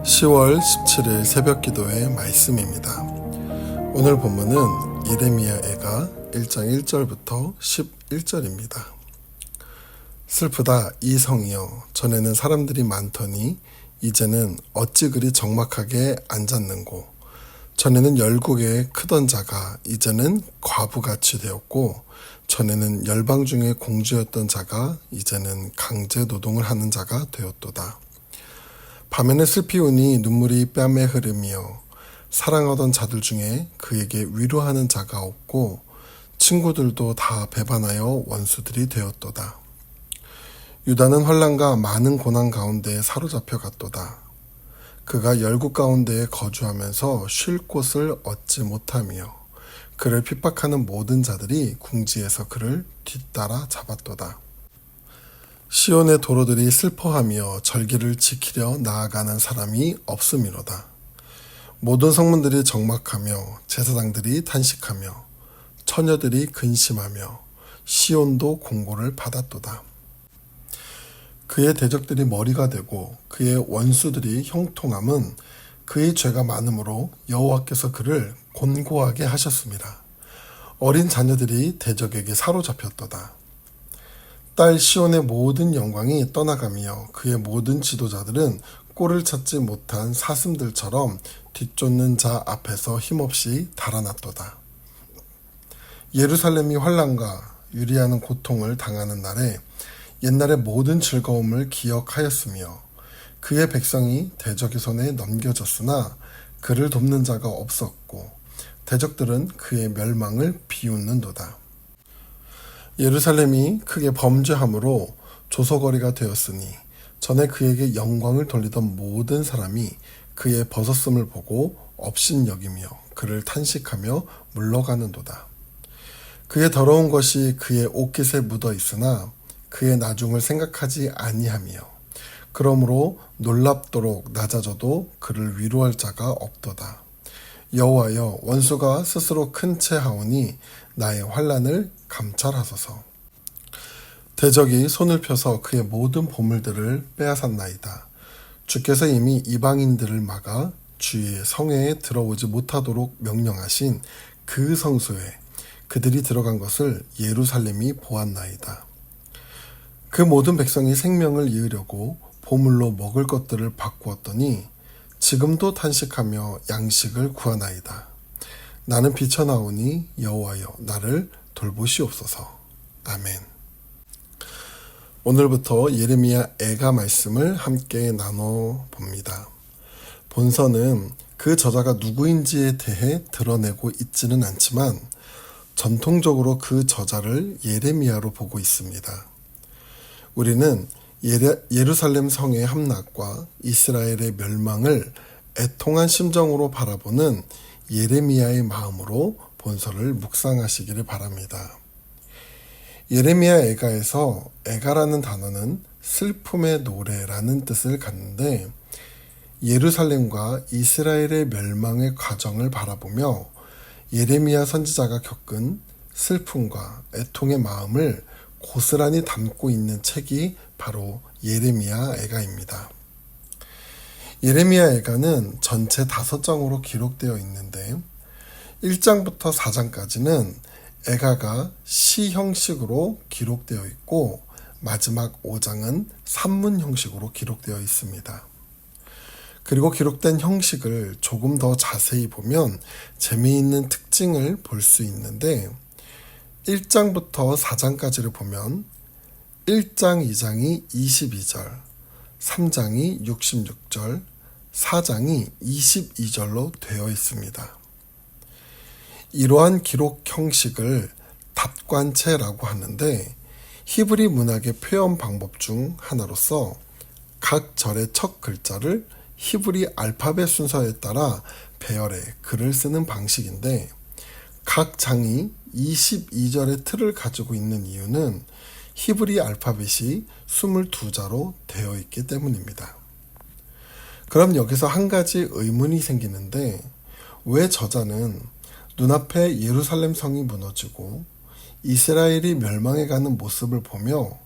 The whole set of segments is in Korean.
10월 17일 새벽 기도의 말씀입니다. 오늘 본문은 예레미야 애가 1장 1절부터 11절입니다. 슬프다 이 성이여, 전에는 사람들이 많더니 이제는 어찌 그리 적막하게 앉았는고. 전에는 열국에 크던 자가 이제는 과부같이 되었고, 전에는 열방 중에 공주였던 자가 이제는 강제 노동을 하는 자가 되었도다. 밤에는 슬피 우니 눈물이 뺨에 흐르며 사랑하던 자들 중에 그에게 위로하는 자가 없고 친구들도 다 배반하여 원수들이 되었도다. 유다는 환난과 많은 고난 가운데 사로잡혀 갔도다. 그가 열국 가운데에 거주하면서 쉴 곳을 얻지 못하며 그를 핍박하는 모든 자들이 궁지에서 그를 뒤따라 잡았도다. 시온의 도로들이 슬퍼하며 절기를 지키려 나아가는 사람이 없음이로다. 모든 성문들이 적막하며 제사장들이 탄식하며 처녀들이 근심하며 시온도 공고를 받았도다. 그의 대적들이 머리가 되고 그의 원수들이 형통함은 그의 죄가 많음으로 여호와께서 그를 곤고하게 하셨습니다. 어린 자녀들이 대적에게 사로잡혔도다. 딸 시온의 모든 영광이 떠나가며 그의 모든 지도자들은 꼴을 찾지 못한 사슴들처럼 뒤쫓는 자 앞에서 힘없이 달아났도다. 예루살렘이 환난과 유리하는 고통을 당하는 날에 옛날의 모든 즐거움을 기억하였으며 그의 백성이 대적의 손에 넘겨졌으나 그를 돕는 자가 없었고 대적들은 그의 멸망을 비웃는도다. 예루살렘이 크게 범죄함으로 조소거리가 되었으니 전에 그에게 영광을 돌리던 모든 사람이 그의 벗었음을 보고 업신여기며 그를 탄식하며 물러가는도다. 그의 더러운 것이 그의 옷깃에 묻어 있으나 그의 나중을 생각하지 아니하며 그러므로 놀랍도록 낮아져도 그를 위로할 자가 없도다. 여호와여, 원수가 스스로 큰 채 하오니 나의 환난을 감찰하소서. 대적이 손을 펴서 그의 모든 보물들을 빼앗았나이다. 주께서 이미 이방인들을 막아 주의 성회에 들어오지 못하도록 명령하신 그 성소에 그들이 들어간 것을 예루살렘이 보았나이다. 그 모든 백성이 생명을 이으려고 보물로 먹을 것들을 바꾸었더니 지금도 탄식하며 양식을 구하나이다. 나는 비쳐나오니 여호와여, 나를 돌보시옵소서. 아멘. 오늘부터 예레미야 애가 말씀을 함께 나눠봅니다. 본서는 그 저자가 누구인지에 대해 드러내고 있지는 않지만 전통적으로 그 저자를 예레미야로 보고 있습니다. 우리는 예루살렘 성의 함락과 이스라엘의 멸망을 애통한 심정으로 바라보는 예레미야의 마음으로 본서를 묵상하시기를 바랍니다. 예레미야 애가에서 애가라는 단어는 슬픔의 노래라는 뜻을 갖는데 예루살렘과 이스라엘의 멸망의 과정을 바라보며 예레미야 선지자가 겪은 슬픔과 애통의 마음을 고스란히 담고 있는 책이 바로 예레미야 애가입니다. 예레미야 애가는 전체 5장으로 기록되어 있는데 1장부터 4장까지는 애가가 시 형식으로 기록되어 있고 마지막 5장은 산문 형식으로 기록되어 있습니다. 그리고 기록된 형식을 조금 더 자세히 보면 재미있는 특징을 볼 수 있는데 1장부터 4장까지를 보면 1장, 2장이 22절, 3장이 66절, 4장이 22절로 되어 있습니다. 이러한 기록 형식을 답관체라고 하는데 히브리 문학의 표현 방법 중 하나로서 각 절의 첫 글자를 히브리 알파벳 순서에 따라 배열해 글을 쓰는 방식인데 각 장이 22절의 틀을 가지고 있는 이유는 히브리 알파벳이 22자로 되어 있기 때문입니다. 그럼 여기서 한 가지 의문이 생기는데 왜 저자는 눈앞에 예루살렘 성이 무너지고 이스라엘이 멸망해가는 모습을 보며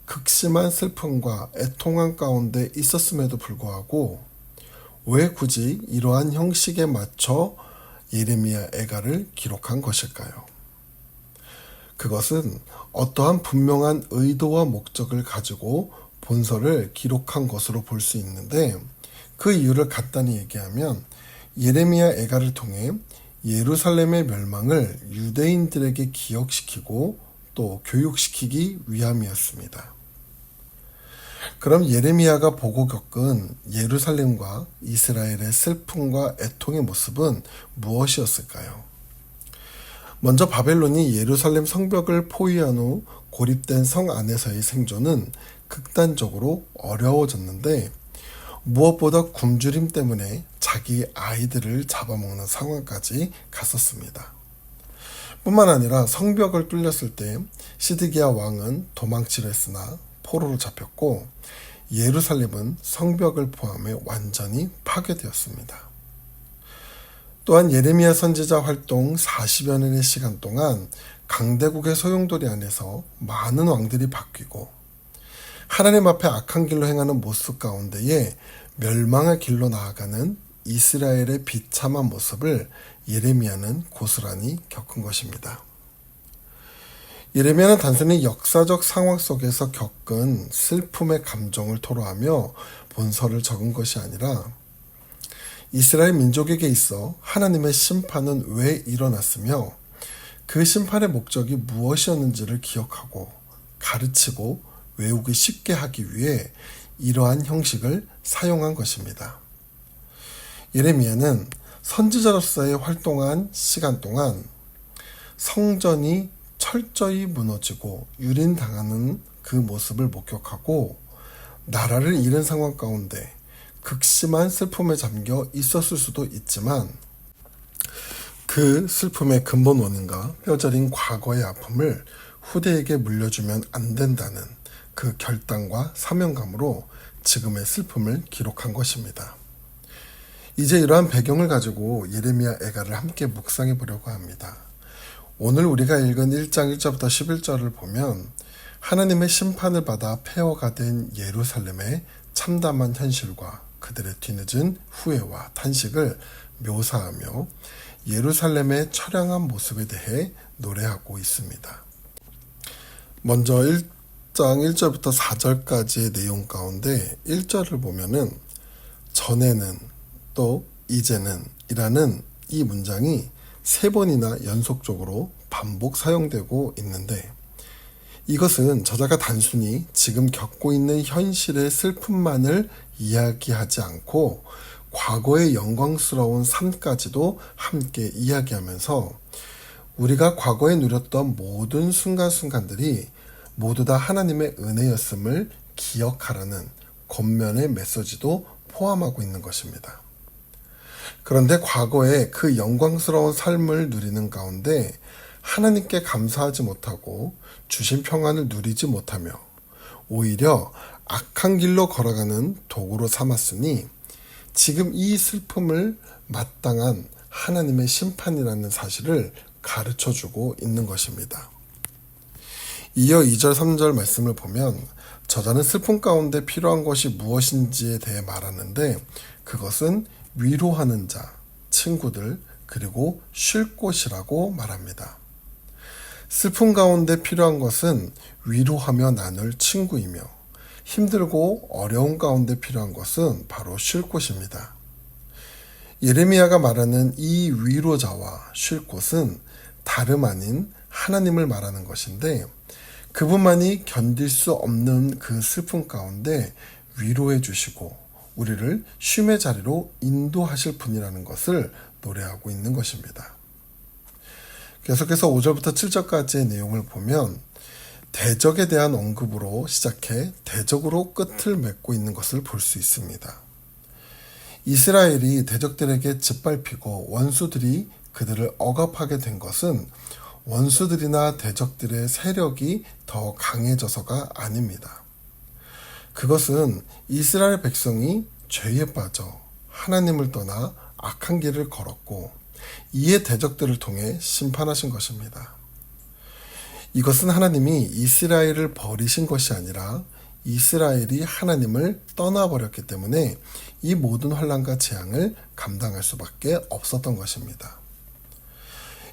극심한 슬픔과 애통함 가운데 있었음에도 불구하고 왜 굳이 이러한 형식에 맞춰 예레미야 애가를 기록한 것일까요? 그것은 어떠한 분명한 의도와 목적을 가지고 본서를 기록한 것으로 볼 수 있는데, 그 이유를 간단히 얘기하면 예레미야 애가를 통해 예루살렘의 멸망을 유대인들에게 기억시키고 또 교육시키기 위함이었습니다. 그럼 예레미야가 보고 겪은 예루살렘과 이스라엘의 슬픔과 애통의 모습은 무엇이었을까요? 먼저 바벨론이 예루살렘 성벽을 포위한 후 고립된 성 안에서의 생존은 극단적으로 어려워졌는데, 무엇보다 굶주림 때문에 자기 아이들을 잡아먹는 상황까지 갔었습니다. 뿐만 아니라 성벽을 뚫렸을 때 시드기야 왕은 도망치려 했으나 포로로 잡혔고, 예루살렘은 성벽을 포함해 완전히 파괴되었습니다. 또한 예레미야 선지자 활동 40여 년의 시간 동안 강대국의 소용돌이 안에서 많은 왕들이 바뀌고 하나님 앞에 악한 길로 행하는 모습 가운데에 멸망의 길로 나아가는 이스라엘의 비참한 모습을 예레미야는 고스란히 겪은 것입니다. 예레미야는 단순히 역사적 상황 속에서 겪은 슬픔의 감정을 토로하며 본서를 적은 것이 아니라 이스라엘 민족에게 있어 하나님의 심판은 왜 일어났으며 그 심판의 목적이 무엇이었는지를 기억하고 가르치고 외우기 쉽게 하기 위해 이러한 형식을 사용한 것입니다. 예레미야는 선지자로서의 활동한 시간 동안 성전이 철저히 무너지고 유린당하는 그 모습을 목격하고 나라를 잃은 상황 가운데 극심한 슬픔에 잠겨 있었을 수도 있지만, 그 슬픔의 근본 원인과 뼈저린 과거의 아픔을 후대에게 물려주면 안 된다는 그 결단과 사명감으로 지금의 슬픔을 기록한 것입니다. 이제 이러한 배경을 가지고 예레미야 애가를 함께 묵상해 보려고 합니다. 오늘 우리가 읽은 1장 1절부터 11절을 보면 하나님의 심판을 받아 폐허가 된 예루살렘의 참담한 현실과 그들의 뒤늦은 후회와 탄식을 묘사하며 예루살렘의 처량한 모습에 대해 노래하고 있습니다. 먼저 1장 1절부터 4절까지의 내용 가운데 1절을 보면은 전에는 또 이제는 이라는 이 문장이 3번이나 연속적으로 반복 사용되고 있는데, 이것은 저자가 단순히 지금 겪고 있는 현실의 슬픔만을 이야기하지 않고 과거의 영광스러운 삶까지도 함께 이야기하면서 우리가 과거에 누렸던 모든 순간순간들이 모두 다 하나님의 은혜였음을 기억하라는 겉면의 메시지도 포함하고 있는 것입니다. 그런데 과거에 그 영광스러운 삶을 누리는 가운데 하나님께 감사하지 못하고 주신 평안을 누리지 못하며 오히려 악한 길로 걸어가는 도구로 삼았으니 지금 이 슬픔을 마땅한 하나님의 심판이라는 사실을 가르쳐주고 있는 것입니다. 이어 2절 3절 말씀을 보면 저자는 슬픔 가운데 필요한 것이 무엇인지에 대해 말하는데, 그것은 위로하는 자, 친구들, 그리고 쉴 곳이라고 말합니다. 슬픔 가운데 필요한 것은 위로하며 나눌 친구이며, 힘들고 어려운 가운데 필요한 것은 바로 쉴 곳입니다. 예레미야가 말하는 이 위로자와 쉴 곳은 다름 아닌 하나님을 말하는 것인데, 그분만이 견딜 수 없는 그 슬픔 가운데 위로해 주시고 우리를 쉼의 자리로 인도하실 분이라는 것을 노래하고 있는 것입니다. 계속해서 5절부터 7절까지의 내용을 보면 대적에 대한 언급으로 시작해 대적으로 끝을 맺고 있는 것을 볼 수 있습니다. 이스라엘이 대적들에게 짓밟히고 원수들이 그들을 억압하게 된 것은 원수들이나 대적들의 세력이 더 강해져서가 아닙니다. 그것은 이스라엘 백성이 죄에 빠져 하나님을 떠나 악한 길을 걸었고 이에 대적들을 통해 심판하신 것입니다. 이것은 하나님이 이스라엘을 버리신 것이 아니라 이스라엘이 하나님을 떠나버렸기 때문에 이 모든 환난과 재앙을 감당할 수밖에 없었던 것입니다.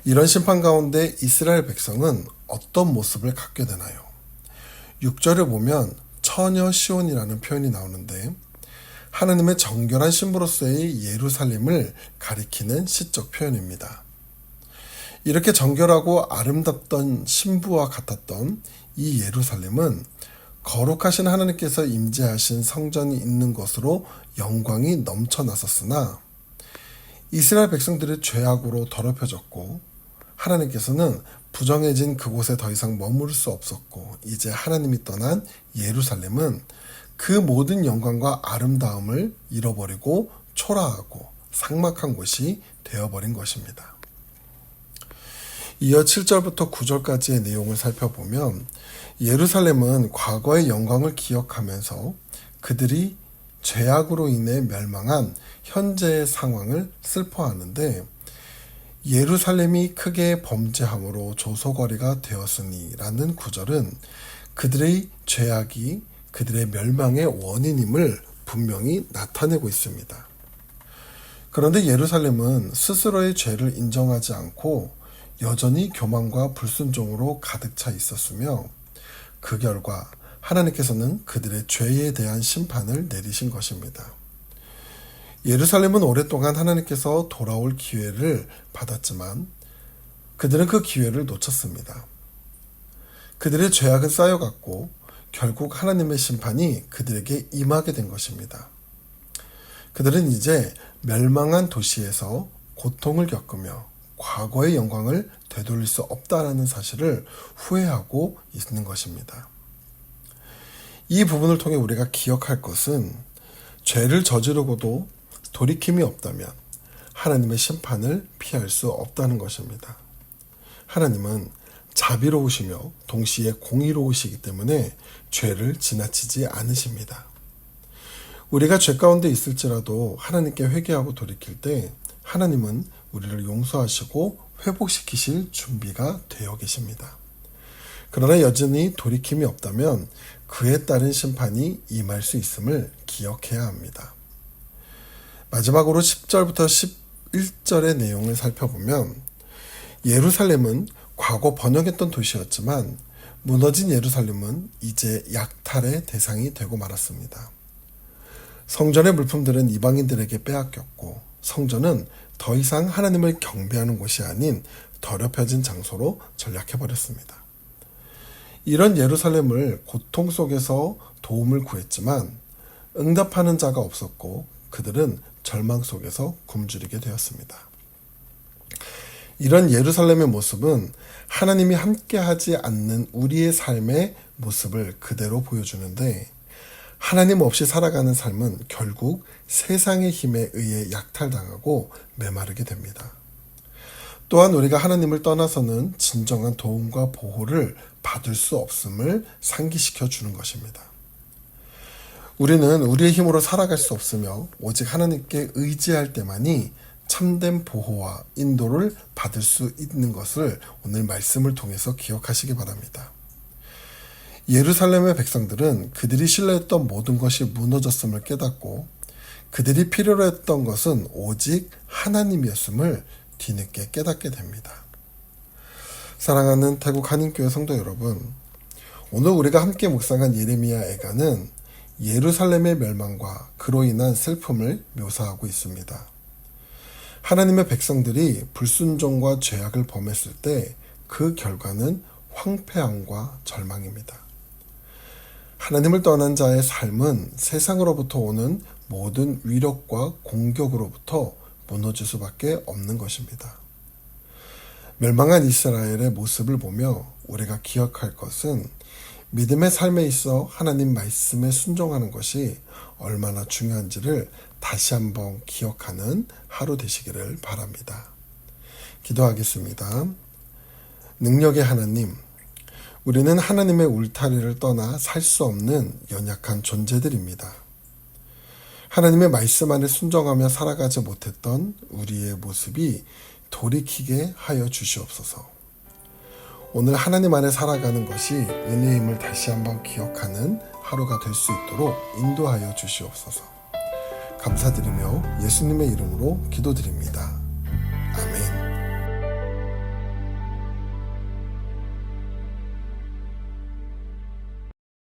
이런 심판 가운데 이스라엘 백성은 어떤 모습을 갖게 되나요? 6절을 보면 처녀 시온이라는 표현이 나오는데 하나님의 정결한 신부로서의 예루살렘을 가리키는 시적 표현입니다. 이렇게 정결하고 아름답던 신부와 같았던 이 예루살렘은 거룩하신 하나님께서 임재하신 성전이 있는 것으로 영광이 넘쳐났었으나 이스라엘 백성들의 죄악으로 더럽혀졌고 하나님께서는 부정해진 그곳에 더 이상 머무를 수 없었고 이제 하나님이 떠난 예루살렘은 그 모든 영광과 아름다움을 잃어버리고 초라하고 삭막한 곳이 되어버린 것입니다. 이어 7절부터 9절까지의 내용을 살펴보면 예루살렘은 과거의 영광을 기억하면서 그들이 죄악으로 인해 멸망한 현재의 상황을 슬퍼하는데 예루살렘이 크게 범죄함으로 조소거리가 되었으니 라는 구절은 그들의 죄악이 그들의 멸망의 원인임을 분명히 나타내고 있습니다. 그런데 예루살렘은 스스로의 죄를 인정하지 않고 여전히 교만과 불순종으로 가득 차 있었으며 그 결과 하나님께서는 그들의 죄에 대한 심판을 내리신 것입니다. 예루살렘은 오랫동안 하나님께서 돌아올 기회를 받았지만 그들은 그 기회를 놓쳤습니다. 그들의 죄악은 쌓여갔고 결국 하나님의 심판이 그들에게 임하게 된 것입니다. 그들은 이제 멸망한 도시에서 고통을 겪으며 과거의 영광을 되돌릴 수 없다라는 사실을 후회하고 있는 것입니다. 이 부분을 통해 우리가 기억할 것은 죄를 저지르고도 돌이킴이 없다면 하나님의 심판을 피할 수 없다는 것입니다. 하나님은 자비로우시며 동시에 공의로우시기 때문에 죄를 지나치지 않으십니다. 우리가 죄 가운데 있을지라도 하나님께 회개하고 돌이킬 때 하나님은 우리를 용서하시고 회복시키실 준비가 되어 계십니다. 그러나 여전히 돌이킴이 없다면 그에 따른 심판이 임할 수 있음을 기억해야 합니다. 마지막으로 10절부터 11절의 내용을 살펴보면 예루살렘은 과거 번영했던 도시였지만 무너진 예루살렘은 이제 약탈의 대상이 되고 말았습니다. 성전의 물품들은 이방인들에게 빼앗겼고 성전은 더 이상 하나님을 경배하는 곳이 아닌 더럽혀진 장소로 전락해버렸습니다. 이런 예루살렘을 고통 속에서 도움을 구했지만 응답하는 자가 없었고 그들은 절망 속에서 굶주리게 되었습니다. 이런 예루살렘의 모습은 하나님이 함께하지 않는 우리의 삶의 모습을 그대로 보여주는데 하나님 없이 살아가는 삶은 결국 세상의 힘에 의해 약탈당하고 메마르게 됩니다. 또한 우리가 하나님을 떠나서는 진정한 도움과 보호를 받을 수 없음을 상기시켜 주는 것입니다. 우리는 우리의 힘으로 살아갈 수 없으며 오직 하나님께 의지할 때만이 참된 보호와 인도를 받을 수 있는 것을 오늘 말씀을 통해서 기억하시기 바랍니다. 예루살렘의 백성들은 그들이 신뢰했던 모든 것이 무너졌음을 깨닫고 그들이 필요로 했던 것은 오직 하나님이었음을 뒤늦게 깨닫게 됩니다. 사랑하는 태국 한인교회 성도 여러분, 오늘 우리가 함께 묵상한 예레미야 애가는 예루살렘의 멸망과 그로 인한 슬픔을 묘사하고 있습니다. 하나님의 백성들이 불순종과 죄악을 범했을 때 그 결과는 황폐함과 절망입니다. 하나님을 떠난 자의 삶은 세상으로부터 오는 모든 위력과 공격으로부터 무너질 수밖에 없는 것입니다. 멸망한 이스라엘의 모습을 보며 우리가 기억할 것은 믿음의 삶에 있어 하나님 말씀에 순종하는 것이 얼마나 중요한지를 다시 한번 기억하는 하루 되시기를 바랍니다. 기도하겠습니다. 능력의 하나님, 우리는 하나님의 울타리를 떠나 살 수 없는 연약한 존재들입니다. 하나님의 말씀 안에 순종하며 살아가지 못했던 우리의 모습이 돌이키게 하여 주시옵소서. 오늘 하나님 안에 살아가는 것이 은혜임을 다시 한번 기억하는 하루가 될 수 있도록 인도하여 주시옵소서. 감사드리며 예수님의 이름으로 기도드립니다.